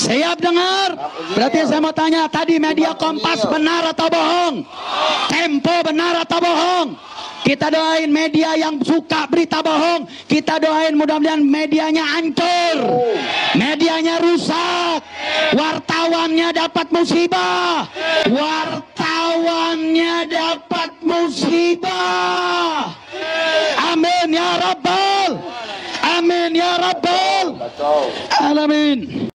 Siap dengar? Berarti saya mau tanya, tadi media Kompas benar atau bohong? Tempo benar atau bohong? Kita doain media yang suka berita bohong, kita doain mudah-mudahan medianya hancur, medianya rusak, wartawannya dapat musibah, wartawannya dapat musibah. Amin ya Rabbal, amin ya Rabbal alamin.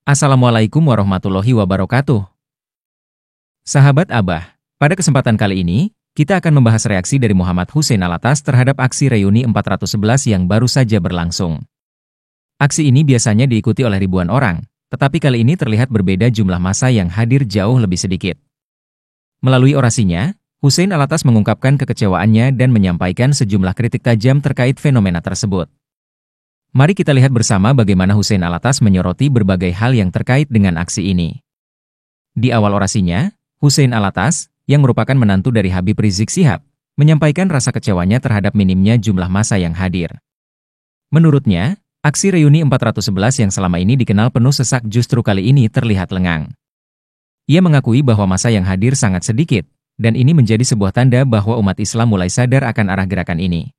Assalamualaikum warahmatullahi wabarakatuh. Sahabat Abah, pada kesempatan kali ini, kita akan membahas reaksi dari Muhammad Hussein Alatas terhadap aksi reuni 411 yang baru saja berlangsung. Aksi ini biasanya diikuti oleh ribuan orang, tetapi kali ini terlihat berbeda jumlah massa yang hadir jauh lebih sedikit. Melalui orasinya, Hussein Alatas mengungkapkan kekecewaannya dan menyampaikan sejumlah kritik tajam terkait fenomena tersebut. Mari kita lihat bersama bagaimana Hussein Alatas menyoroti berbagai hal yang terkait dengan aksi ini. Di awal orasinya, Hussein Alatas, yang merupakan menantu dari Habib Rizik Syihab, menyampaikan rasa kecewanya terhadap minimnya jumlah massa yang hadir. Menurutnya, aksi reuni 411 yang selama ini dikenal penuh sesak justru kali ini terlihat lengang. Ia mengakui bahwa massa yang hadir sangat sedikit, dan ini menjadi sebuah tanda bahwa umat Islam mulai sadar akan arah gerakan ini.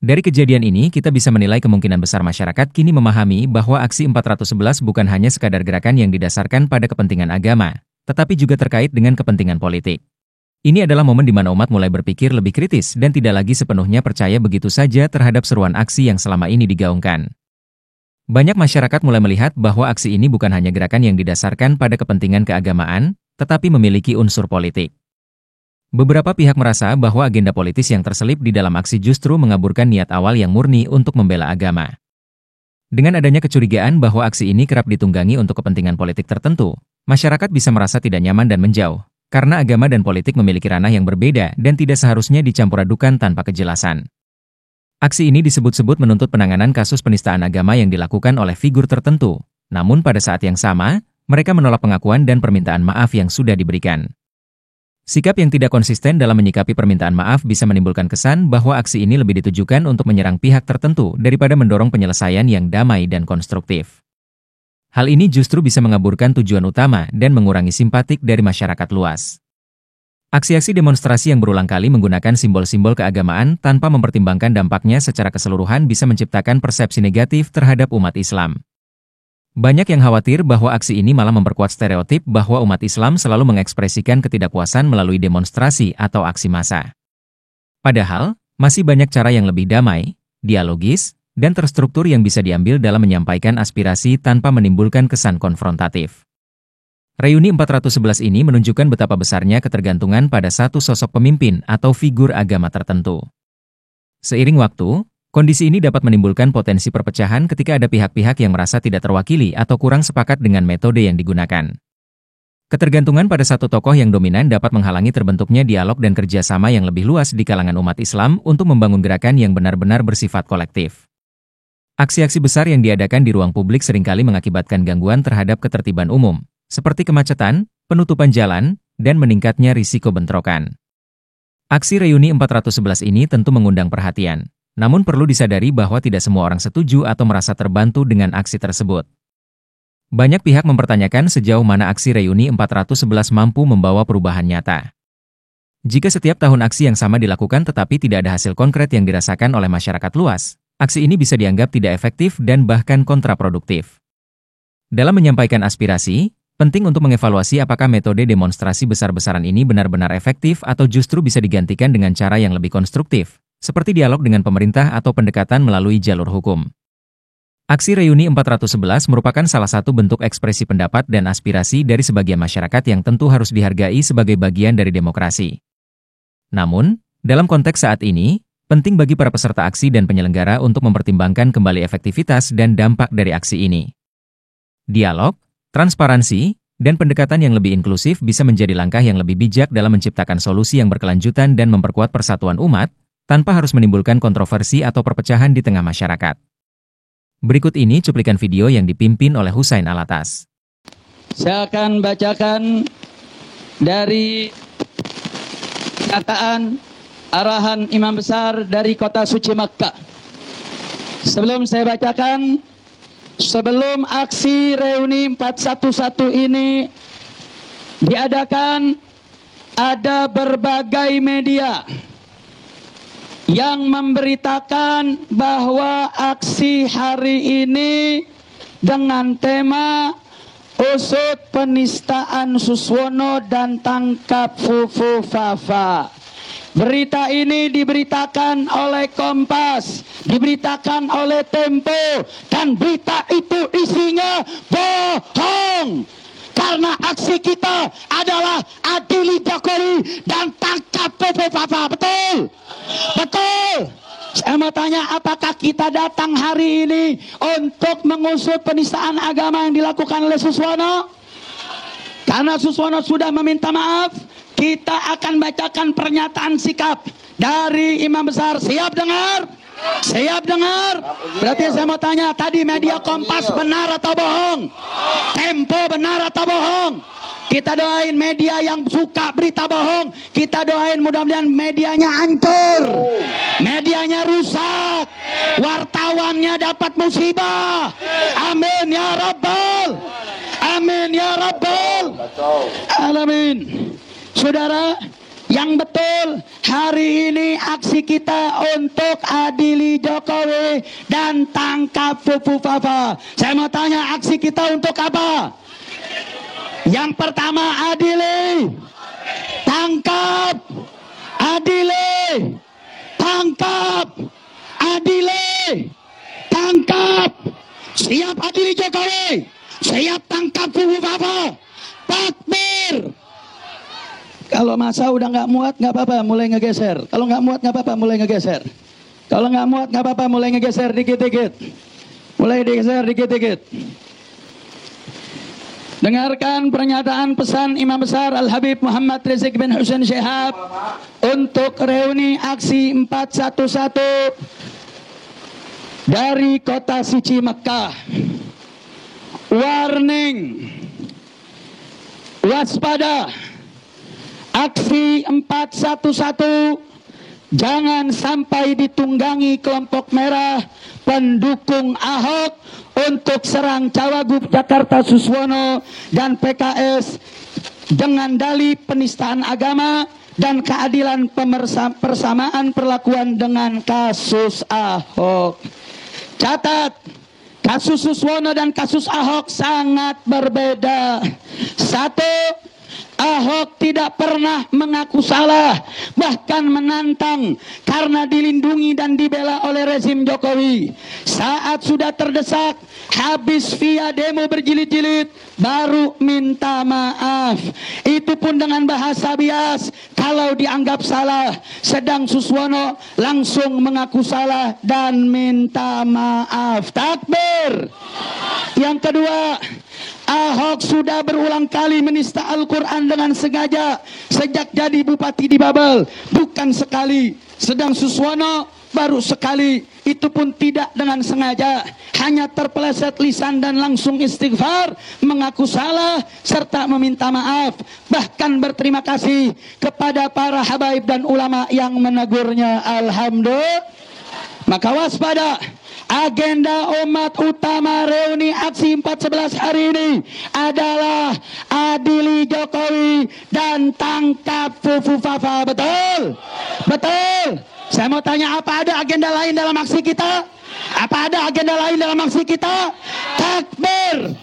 Dari kejadian ini, kita bisa menilai kemungkinan besar masyarakat kini memahami bahwa aksi 411 bukan hanya sekadar gerakan yang didasarkan pada kepentingan agama, tetapi juga terkait dengan kepentingan politik. Ini adalah momen di mana umat mulai berpikir lebih kritis dan tidak lagi sepenuhnya percaya begitu saja terhadap seruan aksi yang selama ini digaungkan. Banyak masyarakat mulai melihat bahwa aksi ini bukan hanya gerakan yang didasarkan pada kepentingan keagamaan, tetapi memiliki unsur politik. Beberapa pihak merasa bahwa agenda politis yang terselip di dalam aksi justru mengaburkan niat awal yang murni untuk membela agama. Dengan adanya kecurigaan bahwa aksi ini kerap ditunggangi untuk kepentingan politik tertentu, masyarakat bisa merasa tidak nyaman dan menjauh, karena agama dan politik memiliki ranah yang berbeda dan tidak seharusnya dicampur adukan tanpa kejelasan. Aksi ini disebut-sebut menuntut penanganan kasus penistaan agama yang dilakukan oleh figur tertentu, namun pada saat yang sama, mereka menolak pengakuan dan permintaan maaf yang sudah diberikan. Sikap yang tidak konsisten dalam menyikapi permintaan maaf bisa menimbulkan kesan bahwa aksi ini lebih ditujukan untuk menyerang pihak tertentu daripada mendorong penyelesaian yang damai dan konstruktif. Hal ini justru bisa mengaburkan tujuan utama dan mengurangi simpatik dari masyarakat luas. Aksi-aksi demonstrasi yang berulang kali menggunakan simbol-simbol keagamaan tanpa mempertimbangkan dampaknya secara keseluruhan bisa menciptakan persepsi negatif terhadap umat Islam. Banyak yang khawatir bahwa aksi ini malah memperkuat stereotip bahwa umat Islam selalu mengekspresikan ketidakpuasan melalui demonstrasi atau aksi massa. Padahal, masih banyak cara yang lebih damai, dialogis, dan terstruktur yang bisa diambil dalam menyampaikan aspirasi tanpa menimbulkan kesan konfrontatif. Reuni 411 ini menunjukkan betapa besarnya ketergantungan pada satu sosok pemimpin atau figur agama tertentu. Seiring waktu, kondisi ini dapat menimbulkan potensi perpecahan ketika ada pihak-pihak yang merasa tidak terwakili atau kurang sepakat dengan metode yang digunakan. Ketergantungan pada satu tokoh yang dominan dapat menghalangi terbentuknya dialog dan kerjasama yang lebih luas di kalangan umat Islam untuk membangun gerakan yang benar-benar bersifat kolektif. Aksi-aksi besar yang diadakan di ruang publik seringkali mengakibatkan gangguan terhadap ketertiban umum, seperti kemacetan, penutupan jalan, dan meningkatnya risiko bentrokan. Aksi reuni 411 ini tentu mengundang perhatian. Namun perlu disadari bahwa tidak semua orang setuju atau merasa terbantu dengan aksi tersebut. Banyak pihak mempertanyakan sejauh mana aksi reuni 411 mampu membawa perubahan nyata. Jika setiap tahun aksi yang sama dilakukan tetapi tidak ada hasil konkret yang dirasakan oleh masyarakat luas, aksi ini bisa dianggap tidak efektif dan bahkan kontraproduktif. Dalam menyampaikan aspirasi, penting untuk mengevaluasi apakah metode demonstrasi besar-besaran ini benar-benar efektif atau justru bisa digantikan dengan cara yang lebih konstruktif, seperti dialog dengan pemerintah atau pendekatan melalui jalur hukum. Aksi reuni 411 merupakan salah satu bentuk ekspresi pendapat dan aspirasi dari sebagian masyarakat yang tentu harus dihargai sebagai bagian dari demokrasi. Namun, dalam konteks saat ini, penting bagi para peserta aksi dan penyelenggara untuk mempertimbangkan kembali efektivitas dan dampak dari aksi ini. Dialog, transparansi, dan pendekatan yang lebih inklusif bisa menjadi langkah yang lebih bijak dalam menciptakan solusi yang berkelanjutan dan memperkuat persatuan umat, tanpa harus menimbulkan kontroversi atau perpecahan di tengah masyarakat. Berikut ini cuplikan video yang dipimpin oleh Hussein Alatas. Saya akan bacakan dari pernyataan arahan Imam Besar dari Kota Suci Makkah. Sebelum saya bacakan, sebelum aksi reuni 411 ini diadakan, ada berbagai media yang memberitakan bahwa aksi hari ini dengan tema usut penistaan Suswono dan tangkap Fufu Fafa. Berita ini diberitakan oleh Kompas, diberitakan oleh Tempo, dan berita itu isinya bohong. Karena aksi kita adalah adili Jokowi dan tangkap Fufu Fafa. Betul? Betul? Saya mau tanya, apakah kita datang hari ini untuk mengusut penistaan agama yang dilakukan oleh Suswono? Karena Suswono sudah meminta maaf, kita akan bacakan pernyataan sikap dari Imam Besar. Siap dengar? Siap dengar? Berarti saya mau tanya, tadi media Kompas benar atau bohong? Tempo benar atau bohong? Kita doain media yang suka berita bohong, kita doain mudah-mudahan medianya hancur, medianya rusak, wartawannya dapat musibah. Amin ya Rabbal, amin ya Rabbal alamin. Saudara, yang betul, hari ini aksi kita untuk adili Jokowi dan tangkap Fufu Fafa. Saya mau tanya, aksi kita untuk apa? Yang pertama, adili, tangkap, adili, tangkap, adili, tangkap. Siap adili Jokowi, siap tangkap Fufu Fafa. Takbir. Kalau masa udah nggak muat, nggak apa-apa, mulai ngegeser. Kalau nggak muat, nggak apa-apa, mulai ngegeser. Kalau nggak muat, nggak apa-apa, mulai ngegeser dikit-dikit. Mulai digeser dikit-dikit. Dengarkan pernyataan pesan Imam Besar Al-Habib Muhammad Rizik bin Husain Syihab untuk reuni aksi 411 dari Kota Suci Makkah. Warning, waspada, aksi 411 jangan sampai ditunggangi kelompok merah pendukung Ahok untuk serang Cawagup Jakarta Suswono dan PKS dengan dalih penistaan agama dan keadilan persamaan perlakuan dengan kasus Ahok. Catat, kasus Suswono dan kasus Ahok sangat berbeda. Satu, Ahok tidak pernah mengaku salah, bahkan menantang karena dilindungi dan dibela oleh rezim Jokowi. Saat sudah terdesak, habis via demo berjilid-jilid, baru minta maaf. Itu pun dengan bahasa bias kalau dianggap salah. Sedang Suswono langsung mengaku salah dan minta maaf. Takbir. Yang kedua, Ahok sudah berulang kali menista Al-Quran dengan sengaja sejak jadi bupati di Babel, bukan sekali. Sedang Suswono baru sekali, itu pun tidak dengan sengaja, hanya terpeleset lisan dan langsung istighfar, mengaku salah serta meminta maaf, bahkan berterima kasih kepada para habaib dan ulama yang menegurnya. Alhamdulillah. Maka waspada. Agenda umat utama reuni aksi 411 hari ini adalah adili Jokowi dan tangkap Fufu Fafa. Betul? Betul? Saya mau tanya, apa ada agenda lain dalam aksi kita? Apa ada agenda lain dalam aksi kita? Takbir.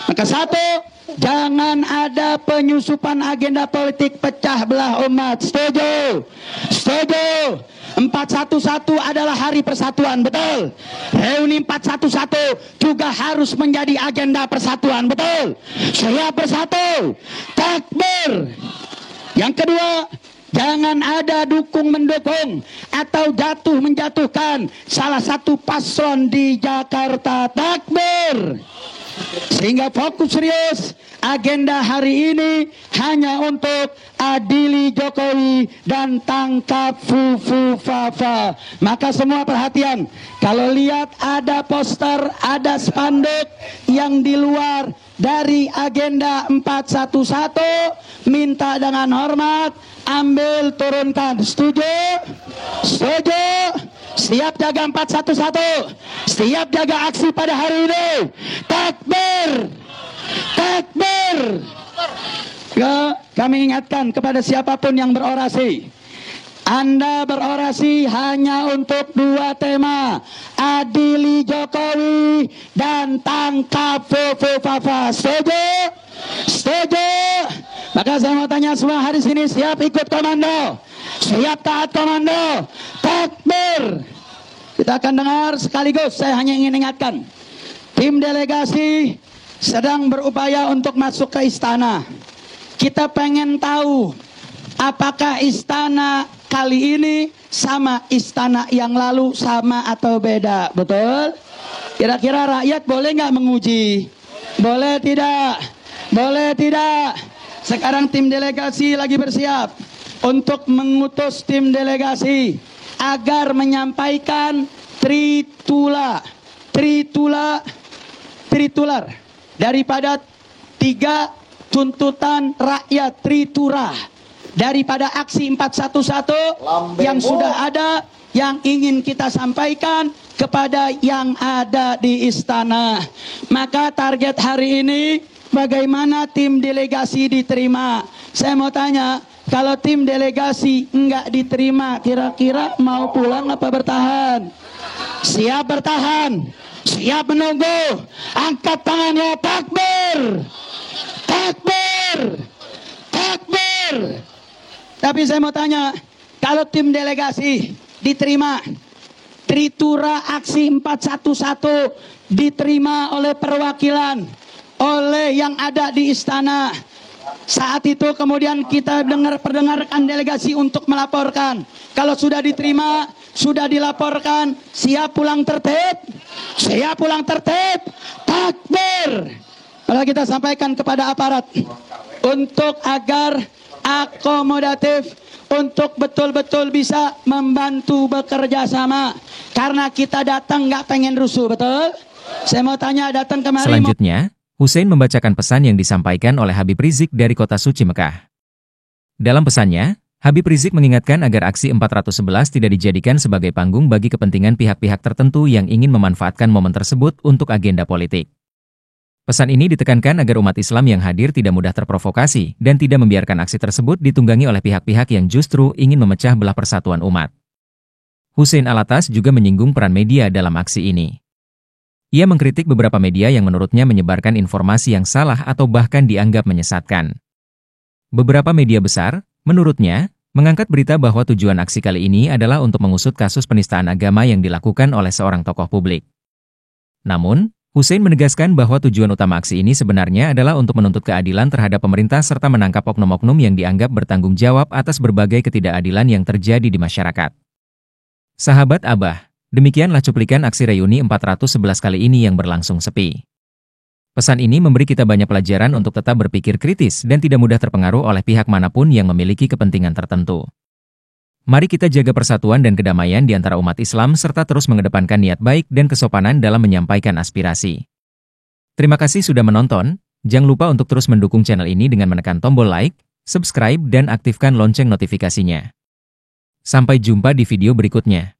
Maka satu, jangan ada penyusupan agenda politik pecah belah umat. Setuju? Setuju? 411 adalah hari persatuan, betul? Reuni 411 juga harus menjadi agenda persatuan, betul? Siap bersatu. Takbir. Yang kedua, jangan ada dukung mendukung atau jatuh menjatuhkan salah satu paslon di Jakarta. Takbir. Sehingga fokus serius, agenda hari ini hanya untuk adili Jokowi dan tangkap Fufu Fafa. Maka semua perhatian, kalau lihat ada poster, ada spanduk yang di luar dari agenda 411, minta dengan hormat ambil turunkan. Setuju? Setuju? Siap jaga 411, siap jaga aksi pada hari ini. Takbir, takbir. Kami ingatkan kepada siapapun yang berorasi, Anda berorasi hanya untuk dua tema, adili Jokowi dan tangkap Fofofafa. Setuju? Setuju? Maka saya mau tanya semua hari sini, siap ikut komando? Siap taat komando? Takbir. Kita akan dengar sekaligus, saya hanya ingin ingatkan, tim delegasi sedang berupaya untuk masuk ke istana. Kita pengen tahu apakah istana kali ini sama istana yang lalu, sama atau beda, betul? Kira-kira rakyat boleh nggak menguji? Boleh tidak? Boleh tidak? Sekarang tim delegasi lagi bersiap untuk mengutus tim delegasi agar menyampaikan tritular daripada 3 tuntutan rakyat, tritura daripada aksi 411 yang sudah ada, yang ingin kita sampaikan kepada yang ada di istana. Maka target hari ini bagaimana tim delegasi diterima. Saya mau tanya, kalau tim delegasi enggak diterima, kira-kira mau pulang apa bertahan? Siap bertahan, siap menunggu. Angkat tangannya, takbir, takbir, takbir. Tapi saya mau tanya, kalau tim delegasi diterima, tritura aksi 411 diterima oleh perwakilan, oleh yang ada di istana. Saat itu kemudian kita perdengarkan delegasi untuk melaporkan. Kalau sudah diterima, sudah dilaporkan, siap pulang tertib? Siap pulang tertib? Takbir. Maka kita sampaikan kepada aparat untuk agar akomodatif, untuk betul-betul bisa membantu bekerja sama. Karena kita datang nggak pengen rusuh, betul? Saya mau tanya, datang kemari. Selanjutnya, Hussein membacakan pesan yang disampaikan oleh Habib Rizik dari kota suci Mekah. Dalam pesannya, Habib Rizik mengingatkan agar aksi 411 tidak dijadikan sebagai panggung bagi kepentingan pihak-pihak tertentu yang ingin memanfaatkan momen tersebut untuk agenda politik. Pesan ini ditekankan agar umat Islam yang hadir tidak mudah terprovokasi dan tidak membiarkan aksi tersebut ditunggangi oleh pihak-pihak yang justru ingin memecah belah persatuan umat. Hussein Alatas juga menyinggung peran media dalam aksi ini. Ia mengkritik beberapa media yang menurutnya menyebarkan informasi yang salah atau bahkan dianggap menyesatkan. Beberapa media besar, menurutnya, mengangkat berita bahwa tujuan aksi kali ini adalah untuk mengusut kasus penistaan agama yang dilakukan oleh seorang tokoh publik. Namun, Hussein menegaskan bahwa tujuan utama aksi ini sebenarnya adalah untuk menuntut keadilan terhadap pemerintah serta menangkap oknum-oknum yang dianggap bertanggung jawab atas berbagai ketidakadilan yang terjadi di masyarakat. Sahabat Abah, demikianlah cuplikan aksi reuni 411 kali ini yang berlangsung sepi. Pesan ini memberi kita banyak pelajaran untuk tetap berpikir kritis dan tidak mudah terpengaruh oleh pihak manapun yang memiliki kepentingan tertentu. Mari kita jaga persatuan dan kedamaian di antara umat Islam serta terus mengedepankan niat baik dan kesopanan dalam menyampaikan aspirasi. Terima kasih sudah menonton, jangan lupa untuk terus mendukung channel ini dengan menekan tombol like, subscribe dan aktifkan lonceng notifikasinya. Sampai jumpa di video berikutnya.